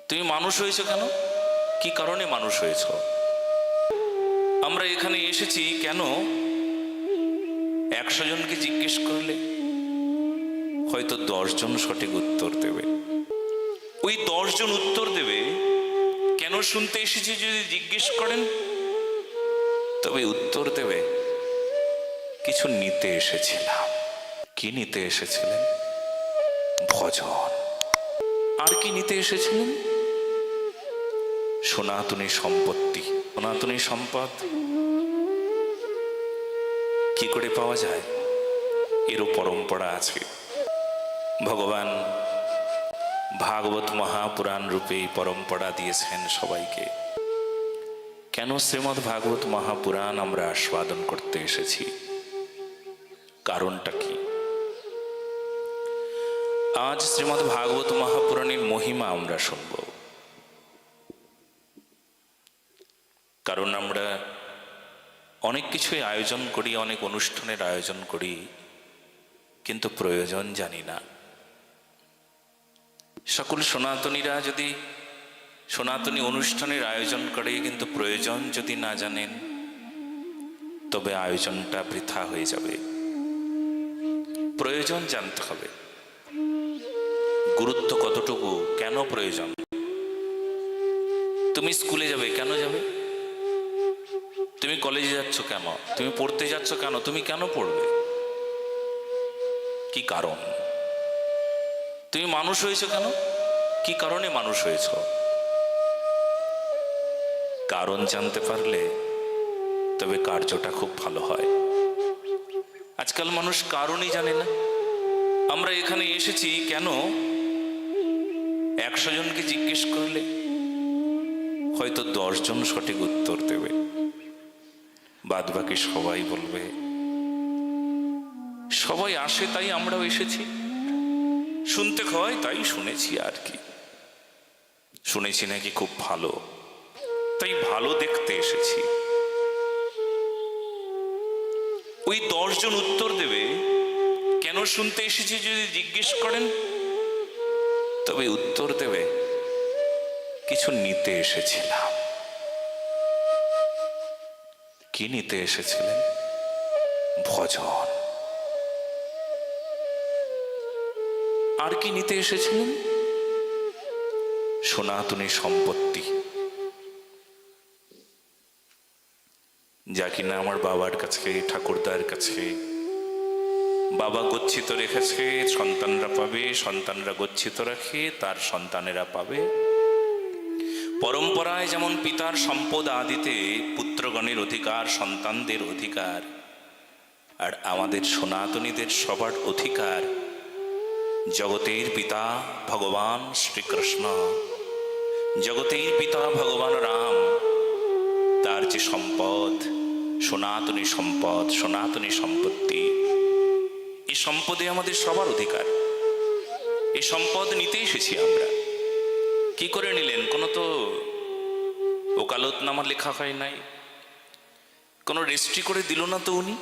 তুমি মানুষ হয়েছো কেন? কি কারণে মানুষ হয়েছো? আমরা এখানে এসেছি কেন? 100 জনকে জিজ্ঞেস করলে হয়তো 10 জন সঠিক উত্তর দেবে। ওই 10 জন উত্তর দেবে কেন শুনতে এসেছি যদি জিজ্ঞেস করেন, তবে উত্তর দেবে কিছু নিতে এসেছিলাম। কি নিতে এসেছিলেন? ভজন। আর কি নিতে এসেছিলেন? সনাতনী সম্পত্তি। সনাতনী সম্পদ কি করে পাওয়া যায়? এরও পরম্পরা আছে। ভগবান ভাগবত মহাপুরাণ রূপে এই পরম্পরা দিয়েছেন সবাইকে। কেন শ্রীমদ্ ভাগবত মহাপুরাণ আমরা আস্বাদন করতে এসেছি? কারণটা কি? আজ শ্রীমদ্ ভাগবত মহাপুরাণের মহিমা আমরা শুনব। কারণ আমরা অনেক কিছুই আয়োজন করি, অনেক অনুষ্ঠানের আয়োজন করি, কিন্তু প্রয়োজন জানি না। সকল সনাতনীরা যদি সনাতনী অনুষ্ঠানের আয়োজন করে কিন্তু প্রয়োজন যদি না জানেন, তবে আয়োজনটা বৃথা হয়ে যাবে। প্রয়োজন জানতে হবে, গুরুত্ব কতটুকু, কেন প্রয়োজন। তুমি স্কুলে যাবে, কেন যাবে? তুমি কলেজে যাচ্ছ কেন? তুমি পড়তে যাচ্ছ কেন? তুমি কেন পড়বে? কি কারণ? তুমি মানুষ হয়েছো কেন? কি কারণে মানুষ হয়েছ? কারণ জানতে পারলে তবে কার্যটা খুব ভালো হয়। আজকাল মানুষ কারণই জানে না। আমরা এখানে এসেছি কেন? 100 জনকে জিজ্ঞেস করলে হয়তো 10 জন সঠিক উত্তর দেবে। বাদ বাকি সবাই বলবে সবাই আসে তাই আমরাও এসেছি, শুনতে হয় তাই শুনেছি। আর কি শুনেছি নাকি খুব ভালো, তাই ভালো দেখতে এসেছি। ওই 10 জন উত্তর দেবে কেন শুনতে এসেছি যদি জিজ্ঞেস করেন, তবে উত্তর দেবে কিছু নিতে এসেছিলাম। কি নিতে এসেছিলেন? ভজন। আর কি নিতে এসেছিলেন? সনাতনী সম্পত্তি, যা কিনা আমার বাবার কাছে, ঠাকুরদার কাছে বাবা গচ্ছিত রেখেছে, সন্তানরা পাবে, সন্তানরা গচ্ছিত রাখে, তার সন্তানেরা পাবে। পরম্পরায় যেমন পিতার সম্পদ আদিতে পুত্রগণের অধিকার, সন্তানদের অধিকার, আর আমাদের সনাতনীদের সবার অধিকার জগতের পিতা ভগবান শ্রীকৃষ্ণ, জগতের পিতা ভগবান রাম, তার যে সম্পদ, সনাতনী সম্পদ, সনাতনী সম্পত্তি, এই সম্পদে আমাদের সবার অধিকার। এই সম্পদ নিতে এসেছি আমরা। কি করে নিলেন? কোনো তো ওকালতনামা লেখা হয় নাই, কোনো রেজিস্ট্রি করে দিল না তো উনি।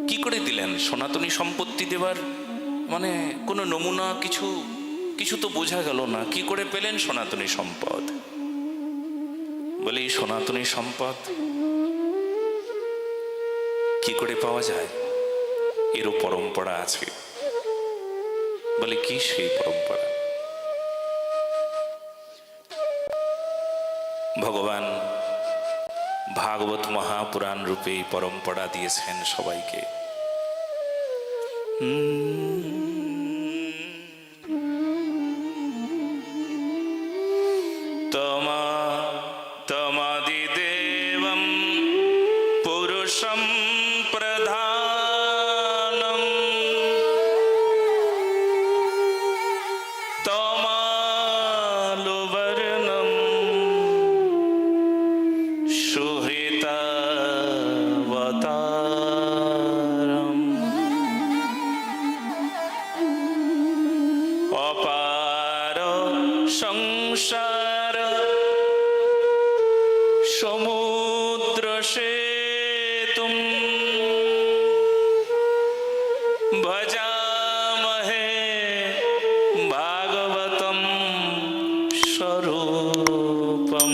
কি করে দিলেন? সনাতনী সম্পত্তি দেবার মানে কোনো নমুনা কিছু কিছু তো বোঝা গেল না। কি করে পেলেন সনাতনী সম্পদ? বলে এই সনাতনী সম্পদ কি করে পাওয়া যায়? এরও পরম্পরা আছে। বলে কি সেই পরম্পরা? ভগবান ভাগবত মহাপুরাণ রূপে এই পরম্পরা দিয়েছেন সবাইকে। তমাদিদেবম পুরুষম প্রধানম তমালুবর্ণম সুহৃতাবতারম অপার সংসার সমুদ্র সেতুম ভজামহে ভাগবতম রূপম।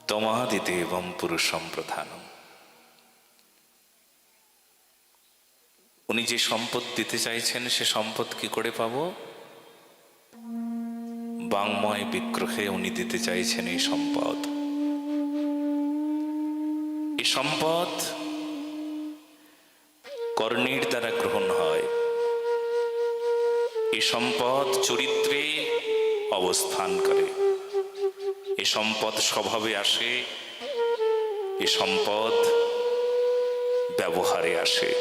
তমাদিদেবম পুরুষম প্রধানম। উনি যে সম্পদ দিতে চাইছেন সে সম্পদ কি করে পাবো? বাংময় বিগ্রহে উনি দিতে চাইছেন এই সম্পদ। এই সম্পদ কর্ণের দ্বারা গ্রহণ হয়। এই সম্পদ চরিত্রে অবস্থান করে। এই সম্পদ স্বভাবে আসে। এই সম্পদ ব্যবহারে আসে।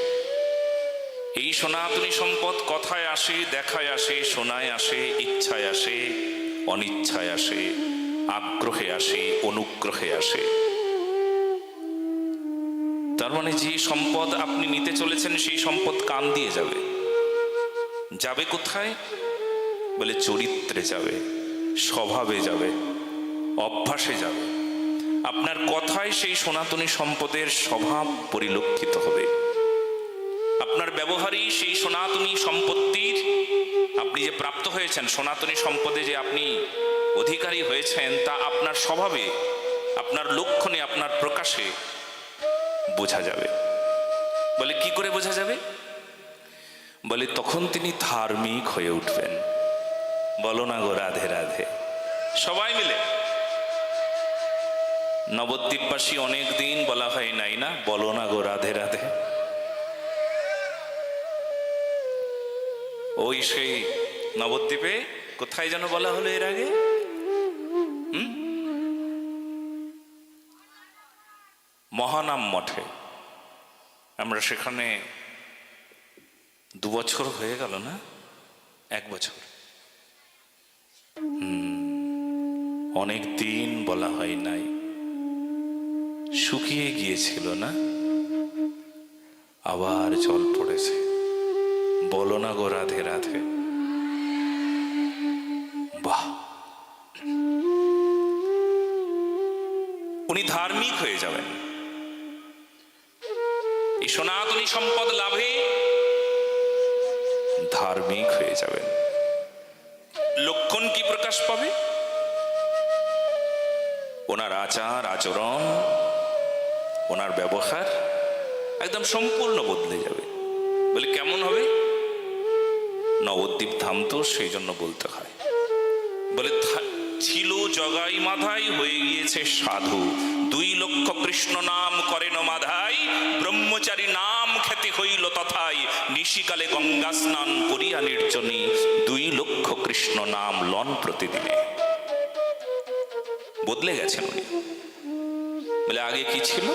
এই সনাতনী সম্পদ কথায় আসে, দেখায় আসে, শোনায় আসে, ইচ্ছায় আসে, অনিচ্ছায় আসে, আগ্রহে আসে, অনুগ্রহে আসে। তার মানে যে সম্পদ আপনি নিতে চলেছেন সেই সম্পদ কান দিয়ে যাবে। যাবে কোথায়? বলে চরিত্রে যাবে, স্বভাবে যাবে, অভ্যাসে যাবে। আপনার কথায় সেই সনাতনী সম্পদের স্বভাব পরিলক্ষিত হবে। আপনার ব্যবহারেই সেই সনাতনী সম্পত্তির, আপনি যে প্রাপ্ত হয়েছেন সনাতনী সম্পদে যে আপনি অধিকারী হয়েছেন, তা আপনার স্বভাবে, আপনার লক্ষণে, আপনার প্রকাশে বোঝা যাবে। বলে কি করে বোঝা যাবে? বলে তখন তিনি ধার্মিক হয়ে উঠবেন। বলো না গো রাধে রাধে। সবাই মিলে নবদ্বীপবাসী অনেক দিন বলা হয় নাই না, বলো না গো রাধে রাধে। ওই সেই নবদ্বীপে কোথায় যেন বলা হলো এর আগে? মহানাম মঠে। আমরা সেখানে 2 বছর হয়ে গেল না, 1 বছর। অনেক দিন বলা হয় নাই, শুকিয়ে গিয়েছিল না, আবার জল পড়েছে। বলো না গো রাধে রাধে। বাহ! উনি ধার্মিক হয়ে যাবেন। এই সনাতনী সম্পদ লাভে ধার্মিক হয়ে যাবেন। লক্ষণ কি প্রকাশ পাবে? ওনার আচার আচরণ, ওনার ব্যবহার একদম সম্পূর্ণ বদলে যাবে। বলে কেমন হবে? নবদ্বীপ ধাম তো সেই জন্য বলতে হয়। বলে ছিল জগাই মাধাই, হয়ে গিয়েছে সাধু। 2 লক্ষ কৃষ্ণ নাম করেন মাধাই, ব্রহ্মচারী নাম খ্যাতি হইল তথাই। নিশিকালে গঙ্গা স্নান করিয়া নির্জনী, 2 লক্ষ কৃষ্ণ নাম লন প্রতিদিনে। বদলে গেছেন উনি। বলে আগে কি ছিল?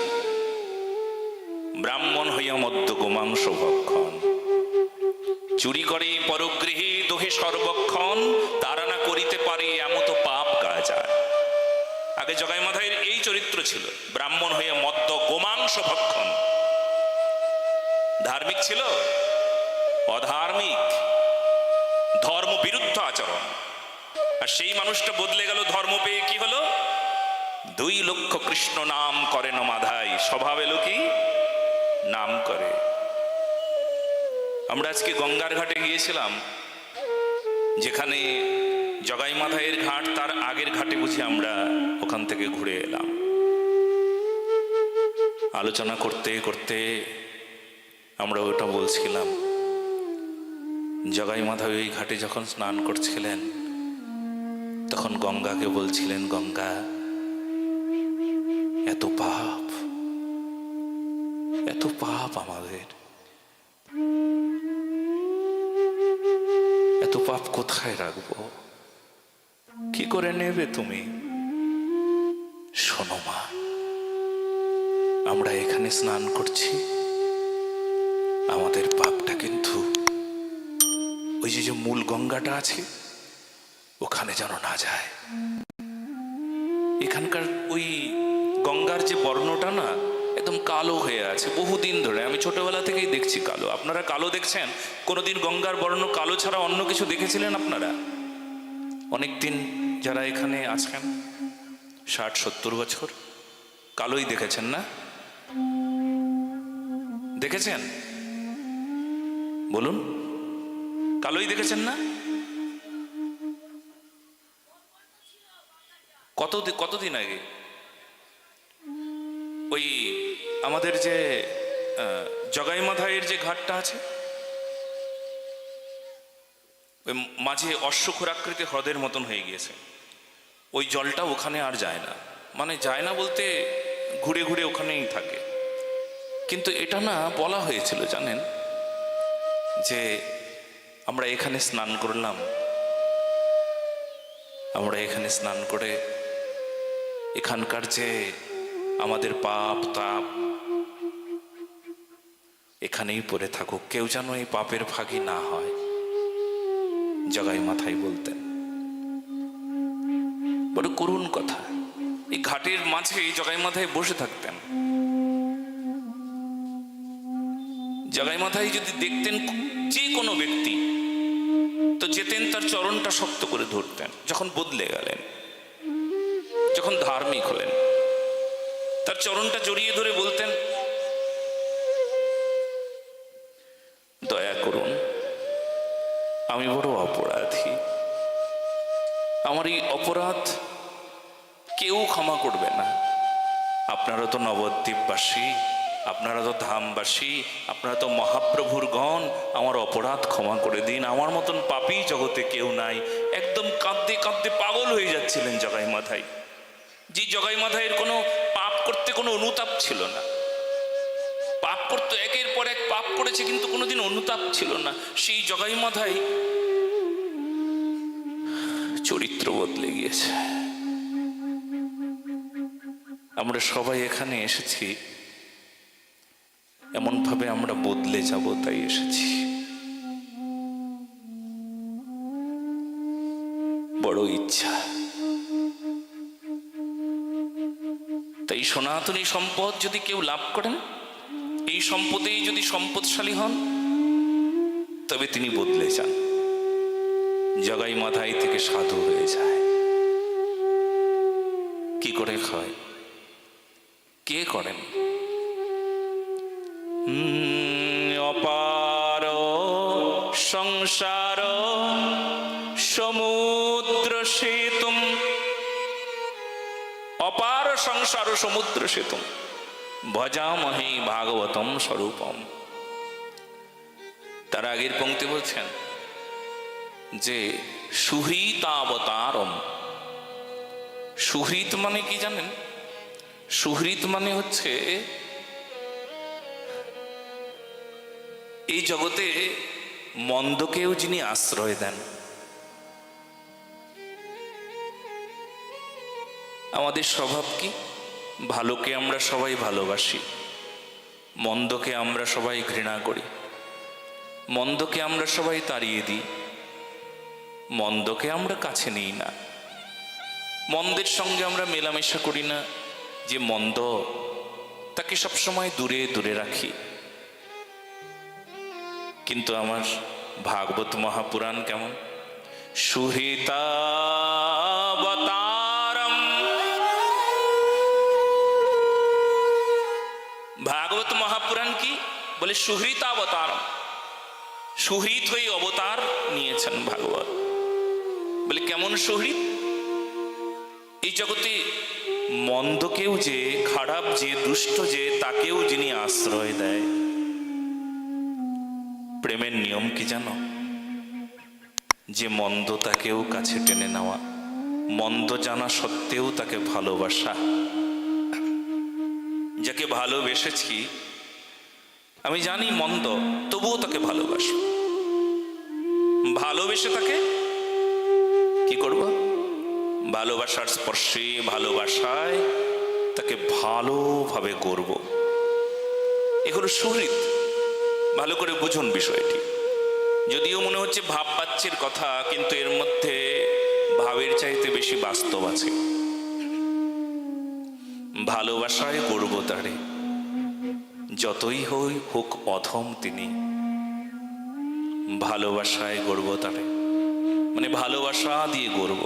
ব্রাহ্মণ হইয়া মদ্য গোমাংস ভক্ষণ, চুরি করে পরগৃহে দোহে সর্বক্ষণ, তারা না করিতে পারে এমত পাপ কাজ। আগে জগাই মাধাইয়ের এই চরিত্র ছিল, ব্রাহ্মণ হইয়া মদ্য গোমাংস ভক্ষণ। ধার্মিক ছিল? অধার্মিক, ধর্ম বিরুদ্ধ আচরণ। আর সেই মানুষটা বদলে গেল ধর্ম পেয়ে। কি হলো? 2 লক্ষ কৃষ্ণ নাম করেন মাধাই। স্বভাব এলো কি? নাম করে। আমরা আজকে গঙ্গার ঘাটে গিয়েছিলাম, যেখানে জগাই মাধাইয়ের ঘাট, তার আগের ঘাটে বুঝি আমরা ওখান থেকে ঘুরে এলাম। আলোচনা করতে করতে আমরা ওটা বলছিলাম, জগাই মাধাই ওই ঘাটে যখন স্নান করছিলেন তখন গঙ্গাকে বলছিলেন, গঙ্গা এত পাপ, এত পাপ আমাদের, এত পাপ কোথায় রাখবো? কি করে নেবে তুমি? শোনো মা, আমরা এখানে স্নান করছি, আমাদের পাপটা কিন্তু ওই যে মূল গঙ্গাটা আছে ওখানে যেন না যায়। এখানকার ওই গঙ্গার যে বর্ণটা না একদম কালো হয়ে আছে বহুদিন ধরে। আমি ছোটবেলা থেকেই দেখছি কালো। আপনারা কালো দেখছেন? কোনোদিন গঙ্গার বর্ণ কালো ছাড়া অন্য কিছু দেখেছিলেন আপনারা? অনেকদিন যারা এখানে আছেন, 60-70 বছর, কালোই দেখেছেন না? দেখেছেন? বলুন, কালোই দেখেছেন না? কতদিন আগে ওই আমাদের যে জগাইমাথাইয়ের যে ঘাটটা আছে, ওই মাঝে অশ্বক্ষুরাকৃতি হ্রদের মতন হয়ে গিয়েছে, ওই জলটা ওখানে আর যায় না। মানে যায় না বলতে ঘুরে ঘুরে ওখানেই থাকে। কিন্তু এটা না বলা হয়েছিল জানেন, যে আমরা এখানে স্নান করলাম, আমরা এখানে স্নান করে এখানকার যে আমাদের পাপ তাপ এখানেই পড়ে থাকুক, কেউ যেন এই পাপের ভাগী না হয়। জগাইমাথাই বলতেন। বড় করুণ কথা। এই ঘাটের মাঝে জগাইমাথাই বসে থাকতেন। জগাইমাথাই যদি দেখতেন যে কোনো ব্যক্তি, তো যেতেন তার চরণটা শক্ত করে ধরতেন। যখন বদলে গেলেন, যখন ধার্মিক হলেন, তার চরণটা জড়িয়ে ধরে বলতেন, দয়া করুন, আমি বড় অপরাধী, আমার এই অপরাধ কেউ ক্ষমা করবে না। আপনারা তো নবদ্বীপবাসী, আপনারা তো ধামবাসী, আপনারা তো মহাপ্রভুর গণ, আমার অপরাধ ক্ষমা করে দিন, আমার মতন পাপী জগতে কেউ নাই। একদম কাঁদতে কাঁদতে পাগল হয়ে যাচ্ছিলেন জগাইমাথাই। যে জগাইমাথাইয়ের কোনো পাপ করতে কোনো অনুতাপ ছিল না। পাপ করতে একের পর এক পাপ করেছে, কিন্তু কোনোদিন অনুতাপ ছিল না। সেই জগাইমাথাই চরিত্র বদলে গিয়েছে। আমরা সবাই এখানে এসেছি এমন ভাবে আমরা বদলে যাব, তাই এসেছি। বড় ইচ্ছা। তাই সনাতনী সম্পদ যদি কেউ লাভ করেন, এই সম্পদেই যদি সম্পদশালী হন, তবে তিনি বদলে যান, জগাইমাথাই থেকে সাধু হয়ে যায়। কি করে হয়? কে করেন? অপার সংসার সমুদ্র সেতুম, অপার সংসার সমুদ্র সেতুম ভজামহে ভাগবতম স্বরূপম। তার আগের পংক্তি বলছেন যে সুহৃতাবতারম। সুহৃত মানে কি জানেন? সুহৃত মানে হচ্ছে এই জগতে মন্দকেও যিনি আশ্রয় দেন। আমাদের স্বভাব কি? ভালোকে আমরা সবাই ভালোবাসি, মন্দকে আমরা সবাই ঘৃণা করি, মন্দকে আমরা সবাই তাড়িয়ে দিই, মন্দকে আমরা কাছে নিই না, মন্দের সঙ্গে আমরা মেলামেশা করি না। যে মন্দ, তাকে সবসময় দূরে দূরে রাখি। কিন্তু আমার ভাগবত মহাপুরাণ কেমন? সুহৃতাবতারম। ভাগবত মহাপুরাণ কি বলে? সুহৃতাবতারম। সুহৃত হয়ে অবতার নিয়েছেন ভাগবত। বলে কেমন সুহৃত? এই জগতে মন্দকেও যে, খারাপ যে, দুষ্ট যে, তাকেও যিনি আশ্রয় দেয়। প্রেমের নিয়ম কি জানো? যে মন্দ তাকেও কাছে টেনে নেওয়া, মন্দ জানা সত্ত্বেও তাকে ভালোবাসা। যাকে ভালোবেসেছি, আমি জানি মন্দ, তবুও তাকে ভালোবাসো। ভালোবেসে তাকে কি করব? ভালোবাসার স্পর্শে, ভালোবাসায় তাকে ভালোভাবে করব। এগুলো সুহৃদ। ভালো করে বুঝুন বিষয়টি। যদিও মনে হচ্ছে ভাব বাচ্চের কথা, কিন্তু এর মধ্যে ভাবের চাইতে বেশি বাস্তব আছে। ভালোবাসায় গর্ব তারে, যতই হোক অধম তিনি। ভালোবাসায় গর্ব তারে, মানে ভালোবাসা দিয়ে গর্ব,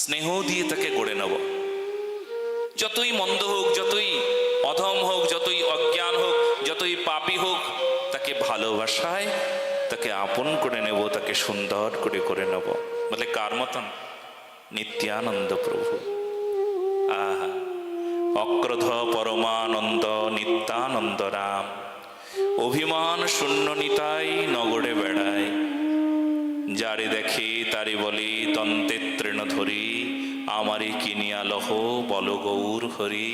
স্নেহ দিয়ে তাকে গড়ে নেব। যতই মন্দ হোক, যতই অধম হোক, যতই অজ্ঞান হোক, যতই পাপী হোক, তাকে ভালোবাসায় তাকে আপন করে নেব, তাকে সুন্দর করে নেব। বলে কার মতন? নিত্যানন্দ প্রভু। আহা, অক্রোধ পরমানন্দ নিত্যানন্দ রাম, অভিমান শূন্য নিতাই নগরে বেড়ায়, যারে দেখি তারি বলি তন্তে তৃণ ধরি, আমারে কিনিয়া লহ বল গৌর হরি।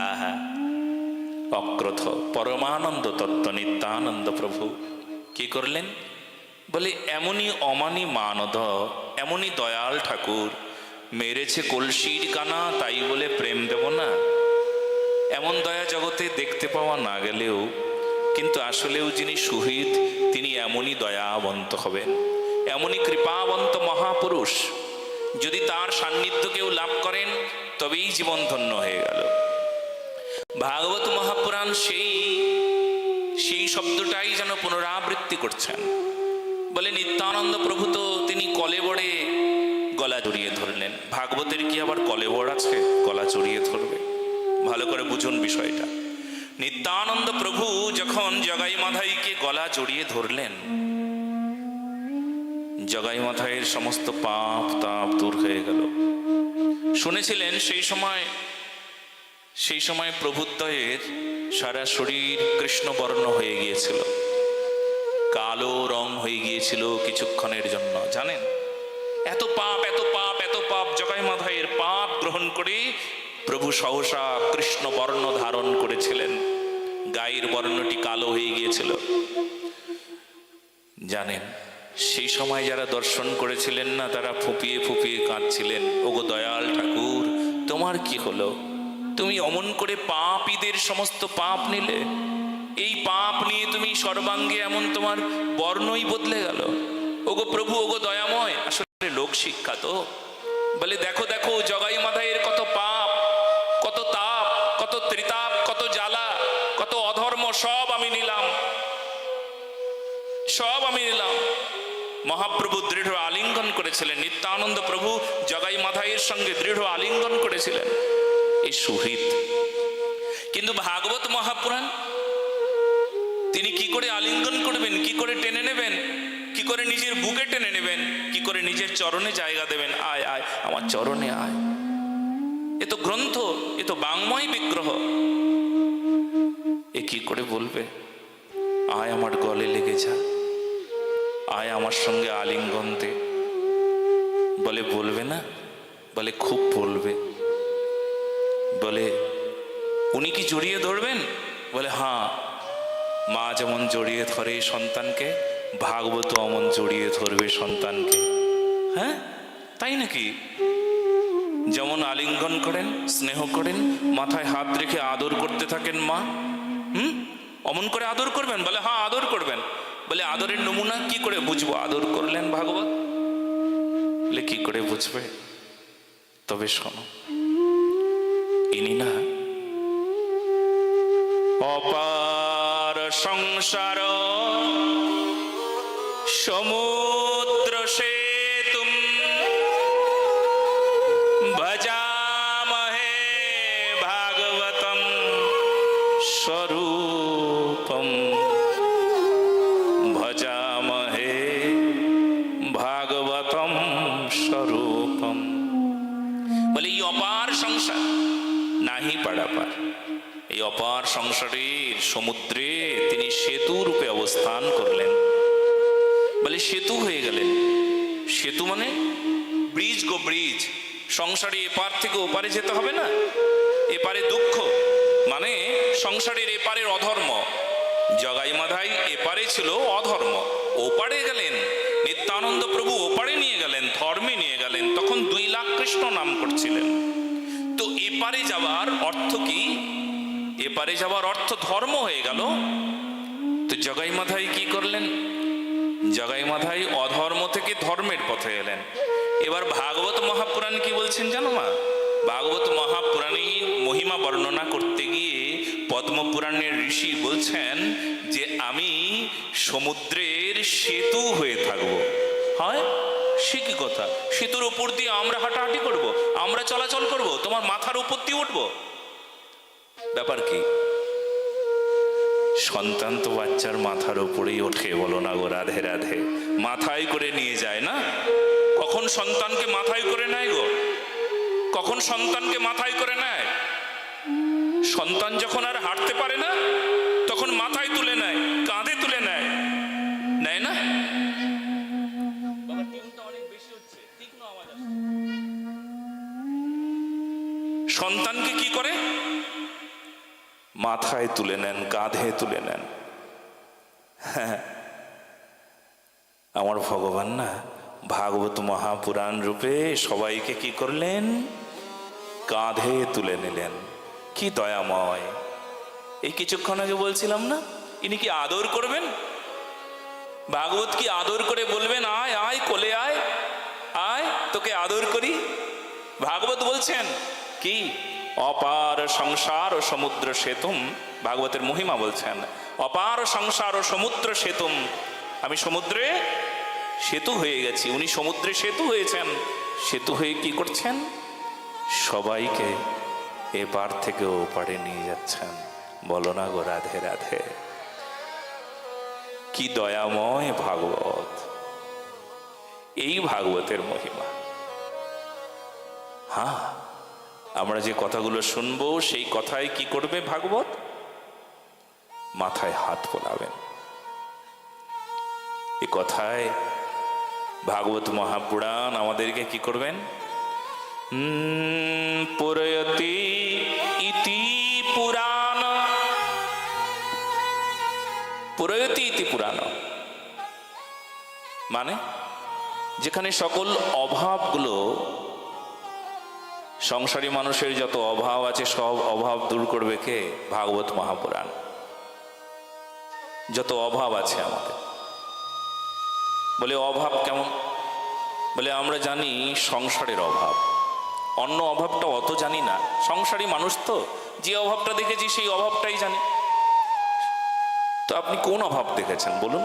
আহা, অক্রোধ পরমানন্দ তত্ত্ব নিত্যানন্দ প্রভু কি করলেন? বলে এমনই অমানি মানদ, এমনই দয়াল ঠাকুর, মেরেছে কলসির কানা তাই বলে প্রেম দেব না। এমন দয়া জগতে দেখতে পাওয়া না গেলেও কিন্তু আসলেও যিনি সুহৃদ তিনি এমনই দয়াবন্ত হবেন, এমনই কৃপাবন্ত মহাপুরুষ। যদি তার সান্নিধ্য কেউ লাভ করেন তবেই জীবন ধন্য হয়ে গেল। ভাগবত মহাপুরাণ সেই শব্দটাই যেন পুনরাবৃত্তি করছেন। বলে নিত্যানন্দ প্রভু তো তিনি কলেবরে গলা জড়িয়ে ধরলেন। ভাগবতের কি আবার কলেবর আছে গলা জড়িয়ে ধরবে? ভালো করে বুঝুন বিষয়টা। নিত্যানন্দ প্রভু যখন জগাই মাধাইকে গলা জড়িয়ে ধরলেন, জগাই মাধাইয়ের সমস্ত পাপ তাপ দূর হয়ে গেল। শুনেছিলেন সেই সময় প্রভুদ্বয়ের সারা শরীর কৃষ্ণবর্ণ হয়ে গিয়েছিল, কালো রং হয়ে গিয়েছিল কিছুক্ষণের জন্য। জানেন, এত পাপ এত পাপ এত পাপ, জগাই মাধাইয়ের পাপ গ্রহণ করে প্রভু সহসা কৃষ্ণ বর্ণ ধারণ করেছিলেন, গায়ের বর্ণটি কালো হয়ে গিয়েছিল। জানেন, সেই সময় যারা দর্শন করেছিলেন না তারা ফুপিয়ে ফুপিয়ে কাঁদছিলেন, ওগো দয়াল ঠাকুর তোমার কি হলো? তুমি অমন করে পাপীদের সমস্ত পাপ নিলে, এই পাপ নিয়ে তুমি সর্বাঙ্গে এমন তোমার বর্ণই বদলে গেল। ওগো প্রভু, ওগো দয়াময়। আসলে লোক শিক্ষা তো। বলে দেখো দেখো জগাই মাধাইয়ের কত পাপ, কত তাপ, কত ত্রিতাপ, কত জ্বালা, কত অধর্ম, সব আমি নিলাম, সব আমি নিলাম। মহাপ্রভু দৃঢ় আলিঙ্গন করেছিলেন, নিত্যানন্দ প্রভু জগাই মাধাইয়ের সঙ্গে দৃঢ় আলিঙ্গন করেছিলেন, এই সুহৃদ। কিন্তু ভাগবত মহাপুরাণ তিনি কি করে আলিঙ্গন করবেন, কি করে টেনে নেবেন, কি করে নিজের বুকে টেনে নেবেন, কি করে নিজের চরণে জায়গা দেবেন? আয় আয় আমার চরণে আয়। এ তো গ্রন্থ, এ তো বাংময় বিগ্রহ। এ কি করে বলবে আয় আমার গলে লেগে যা, আয় আমার সঙ্গে আলিঙ্গন দে? বলে বলবে না? বলে খুব বলবে। বলে উনি কি জড়িয়ে ধরবেন? বলে হ্যাঁ, মা যেমন জড়িয়ে ধরে সন্তানকে, ভাগবত অমন জড়িয়ে ধরবে সন্তানকে। হ্যাঁ, তাই নাকি? যেমন আলিঙ্গন করেন, স্নেহ করেন, মাথায় হাত রেখে আদর করতে থাকেন মা, অমন করে আদর করবেন? বলে হ্যাঁ আদর করবেন। বলে আদরের নমুনা কি করে বুঝবো আদর করলেন ভাগবত? বলে কি করে বুঝবে? তবে শোনো, ইনি না অপার সংসার সমুদ্র সেতুম ভজামহে ভাগবতম স্বরূপম, ভজামহে ভাগবতম স্বরূপম। বলে এই অপার সংসার নাহি পারাপার, এই অপার সংসারের সমুদ্রে তিনি সেতু রূপে অবস্থান করলেন। বলে সেতু হয়ে গেলেন। সেতু মানে ব্রিজ গো ব্রিজ। সংসারে এপার থেকে ওপারে যেতে হবে না। এপারে দুঃখ মানে সংসারের এপারের অধর্ম। জগাই মাধাই এপারে ছিল অধর্ম, ওপারে গেলেন নিত্যানন্দ প্রভু, ওপারে নিয়ে গেলেন, ধর্মে নিয়ে গেলেন। তখন 2 লাখ কৃষ্ণ নাম করছিলেন। তো এপারে যাওয়ার অর্থ কি? এপারে যাওয়ার অর্থ ধর্ম হয়ে গেল। তো জগাই মাধাই কি করলেন? জগাই মাধাই অধর্ম থেকে ধর্মের পথে এলেন। এবার ভাগবত মহাপুরাণ কি বলছেন জানো মা? ভাগবত মহাপুরাণের মহিমা বর্ণনা করতে গিয়ে পদ্মপুরাণের ঋষি বলছেন যে আমি সমুদ্রের সেতু হয়ে থাকবো। হয় সে কি কথা? সেতুর উপর দিয়ে আমরা হাঁটাহাঁটি করব, আমরা চলাচল করব, তোমার মাথার উপর দিয়ে উঠবো? ব্যাপার কি? সন্তান তো বাচ্চার মাথার উপরেই ওঠে, বলো না গো রাধে রাধে, মাথায় করে নিয়ে যায় না? কখন সন্তানকে মাথায় করে নেয় গো? কখন সন্তানকে মাথায় করে নেয়? সন্তান যখন আর হাঁটতে পারে না তখন মাথায় তুলে নেয়, কাঁধে তুলে নেয়, নেয় না? সন্তানকে কি করে? মাথায় তুলে নেন, কাঁধে তুলে নেন। হ্যাঁ, আমার ভগবান না ভাগবত মহাপুরাণ রূপে সবাইকে কি করলেন? কাঁধে তুলে নিলেন। কি দয়াময়! এই কিছুক্ষণ আগে বলছিলাম না, ইনি কি আদর করবেন? ভাগবত কি আদর করে বলবেন, আয় আয় কোলে আয়, আয় তোকে আদর করি? ভাগবত বলছেন কি? অপার সংসার ও সমুদ্র সেতুম, ভাগবতের মহিমা বলছেন, অপার সংসার ও সমুদ্র সেতুম, আমি সমুদ্রে সেতু হয়ে গেছি, উনি সমুদ্রে সেতু হয়েছেন। সেতু হয়ে কি করছেন? সবাইকে এপার থেকে ওপারে নিয়ে যাচ্ছেন, বলো না গো রাধে রাধে। কি দয়াময় ভাগবত! এই ভাগবতের মহিমা। হ্যাঁ, আমরা যে কথাগুলো শুনবো সেই কথায় কি করবে ভাগবত? মাথায় হাত বোলাবেন। এই কথায় ভাগবত মহাপুরাণ আমাদেরকে কি করবেন? পুরয়তি ইতি পুরাণ, পুরয়তি ইতি পুরাণ মানে যেখানে সকল অভাবগুলো, সংসারী মানুষের যত অভাব আছে সব অভাব দূর করবে কে? ভাগবত মহাপুরাণ। যত অভাব আছে আমাদের, বলে অভাব কেমন? বলে আমরা জানি সংসারের অভাব, অন্য অভাবটা অত জানি না। সংসারী মানুষ তো, যে অভাবটা দেখেছি সেই অভাবটাই জানি। তো আপনি কোন অভাব দেখেছেন বলুন?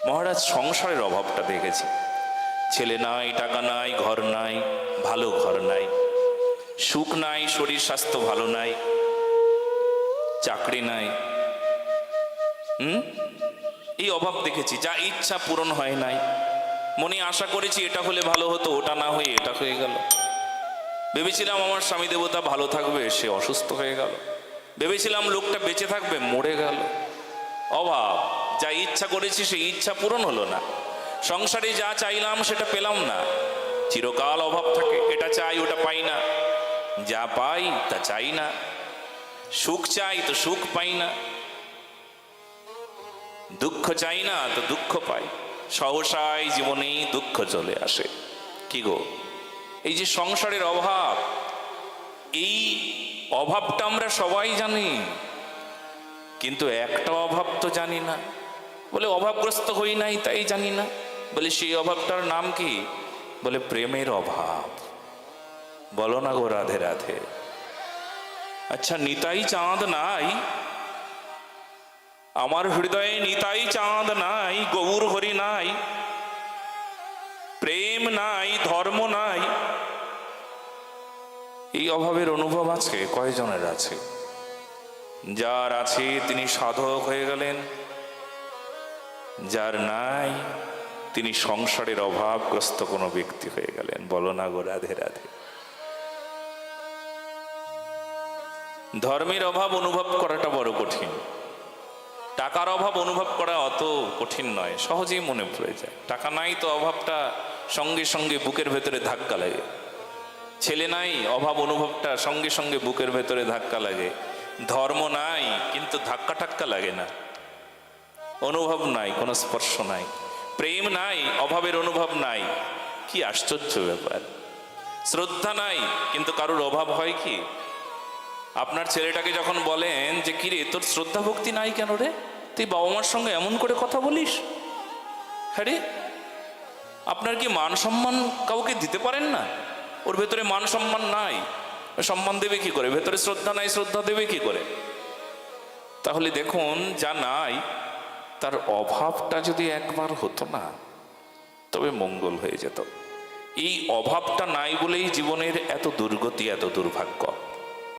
মহারাজ, সংসারের অভাবটা দেখেছি। ছেলে নাই, টাকা নাই, ঘর নাই, ভালো ঘর নাই, সুখ নাই, শরীর স্বাস্থ্য ভালো নাই, চাকরি নাই, এই অভাব দেখেছি। যা ইচ্ছা পূরণ হয় নাই, মনে আশা করেছি এটা হলে ভালো হতো, ওটা না হয়ে এটা হয়ে গেল। ভেবেছিলাম আমার স্বামী দেবতা ভালো থাকবে, সে অসুস্থ হয়ে গেল। ভেবেছিলাম লোকটা বেঁচে থাকবে, মরে গেল। অভাব, যা ইচ্ছা করেছি সেই ইচ্ছা পূরণ হলো না। সংসারে যা চাইলাম সেটা পেলাম না। চিরকাল অভাব থাকে, এটা চাই ওটা পাই না, যা পাই তা চাই না। সুখ চাই তো সুখ পাই না, দুঃখ চাই না তো দুঃখ পাই। সহসাই জীবনেই দুঃখ চলে আসে। কি গো, এই যে সংসারের অভাব, এই অভাবটা আমরা সবাই জানি, কিন্তু একটা অভাব তো জানি না। বলে অভাবগ্রস্ত হই নাই তাই জানি না। বলে সেই অভাবটার নাম কি? বলে প্রেমের অভাব। বলো না গো রাধে রাধে। আচ্ছা, নিতাই চাঁদ নাই আমার হৃদয়ে, নিতাই চাঁদ নাই, গৌর হরি নাই, প্রেম নাই, ধর্ম নাই, এই অভাবের অনুভব আছে কয়জনের আছে? যার আছে তিনি সাধক হয়ে গেলেন, যার নাই তিনি সংসারের অভাবগ্রস্ত কোনো ব্যক্তি হয়ে গেলেন। বলো না গো রাধে রাধে। ধর্মের অভাব অনুভব করাটা বড় কঠিন, টাকার অভাব অনুভব করা অত কঠিন নয়, সহজেই মনে পড়ে যায়। টাকা নাই তো অভাবটা সঙ্গে সঙ্গে বুকের ভেতরে ধাক্কা লাগে। ছেলে নাই, অভাব অনুভবটা সঙ্গে সঙ্গে বুকের ভেতরে ধাক্কা লাগে। ধর্ম নাই, কিন্তু ধাক্কা ঠাক্কা লাগে না, অনুভব নাই, কোনো স্পর্শ নাই। প্রেম নাই, অভাবের অনুভব নাই। কি আশ্চর্য ব্যাপার। শ্রদ্ধা নাই, কিন্তু কারোর অভাব হয় কি? আপনার ছেলেটাকে যখন বলেন যে কিরে তোর শ্রদ্ধা ভক্তি নাই কেন রে, তুই বাবা মার সঙ্গে এমন করে কথা বলিস, হ্যাঁ রে, আপনার কি মান সম্মান কাউকে দিতে পারেন না? ওর ভেতরে মান সম্মান নাই, সম্মান দেবে কি করে? ভেতরে শ্রদ্ধা নাই, শ্রদ্ধা দেবে কি করে? তাহলে দেখুন, যা নাই তার অভাবটা যদি একবার হতো না, তবে মঙ্গল হয়ে যেত। এই অভাবটা নাই বলেই জীবনের এত দুর্গতি, এত দুর্ভাগ্য।